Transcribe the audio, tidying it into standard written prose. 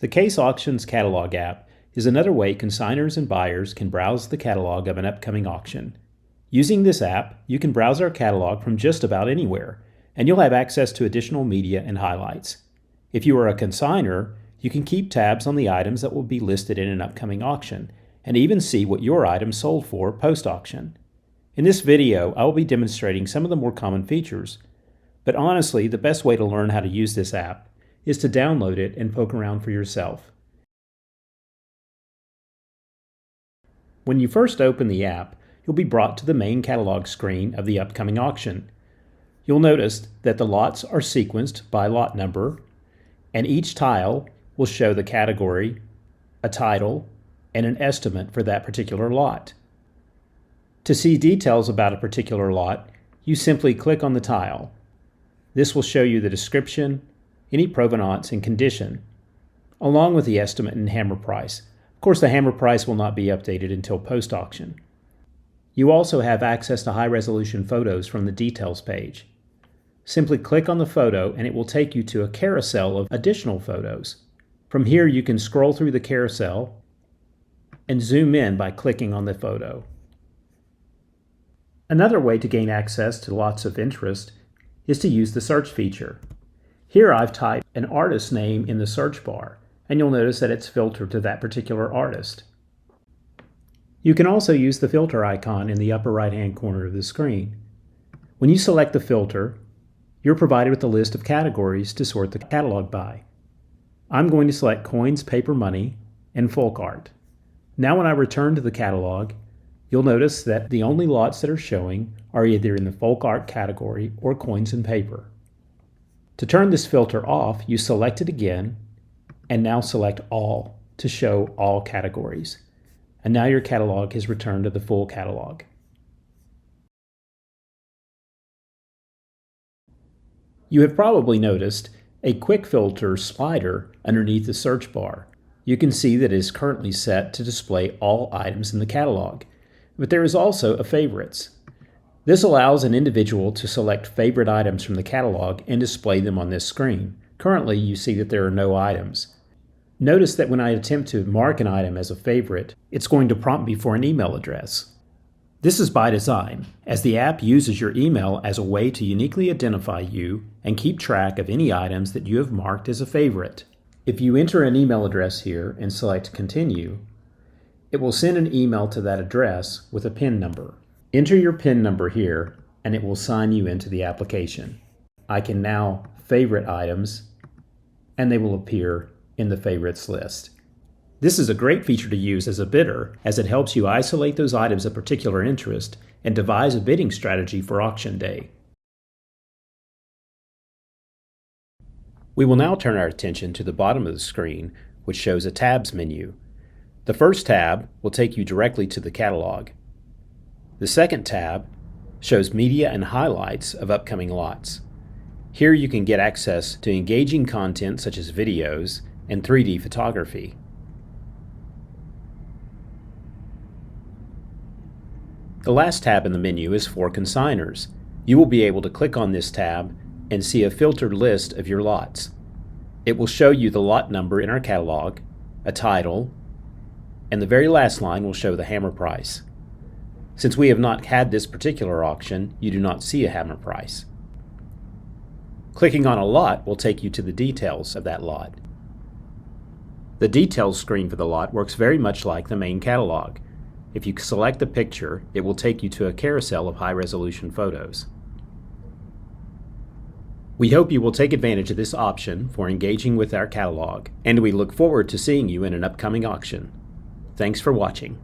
The Case Auctions Catalog app is another way consigners and buyers can browse the catalog of an upcoming auction. Using this app, you can browse our catalog from just about anywhere, and you'll have access to additional media and highlights. If you are a consigner, you can keep tabs on the items that will be listed in an upcoming auction, and even see what your item sold for post-auction. In this video, I will be demonstrating some of the more common features, but honestly, the best way to learn how to use this app is to download it and poke around for yourself. When you first open the app, you'll be brought to the main catalog screen of the upcoming auction. You'll notice that the lots are sequenced by lot number, and each tile will show the category, a title, and an estimate for that particular lot. To see details about a particular lot, you simply click on the tile. This will show you the description, any provenance and condition, along with the estimate and hammer price. Of course, the hammer price will not be updated until post-auction. You also have access to high-resolution photos from the details page. Simply click on the photo and it will take you to a carousel of additional photos. From here, you can scroll through the carousel and zoom in by clicking on the photo. Another way to gain access to lots of interest is to use the search feature. Here I've typed an artist's name in the search bar, and you'll notice that it's filtered to that particular artist. You can also use the filter icon in the upper right-hand corner of the screen. When you select the filter, you're provided with a list of categories to sort the catalog by. I'm going to select coins, paper money, and folk art. Now when I return to the catalog, you'll notice that the only lots that are showing are either in the folk art category or coins and paper. To turn this filter off, you select it again, and now select all to show all categories. And now your catalog has returned to the full catalog. You have probably noticed a quick filter slider underneath the search bar. You can see that it is currently set to display all items in the catalog, but there is also a favorites. This allows an individual to select favorite items from the catalog and display them on this screen. Currently, you see that there are no items. Notice that when I attempt to mark an item as a favorite, it's going to prompt me for an email address. This is by design, as the app uses your email as a way to uniquely identify you and keep track of any items that you have marked as a favorite. If you enter an email address here and select Continue, it will send an email to that address with a PIN number. Enter your PIN number here and it will sign you into the application. I can now favorite items and they will appear in the favorites list. This is a great feature to use as a bidder, as it helps you isolate those items of particular interest and devise a bidding strategy for auction day. We will now turn our attention to the bottom of the screen, which shows a tabs menu. The first tab will take you directly to the catalog. The second tab shows media and highlights of upcoming lots. Here you can get access to engaging content such as videos and 3D photography. The last tab in the menu is for consigners. You will be able to click on this tab and see a filtered list of your lots. It will show you the lot number in our catalog, a title, and the very last line will show the hammer price. Since we have not had this particular auction, you do not see a hammer price. Clicking on a lot will take you to the details of that lot. The details screen for the lot works very much like the main catalog. If you select a picture, it will take you to a carousel of high-resolution photos. We hope you will take advantage of this option for engaging with our catalog, and we look forward to seeing you in an upcoming auction. Thanks for watching.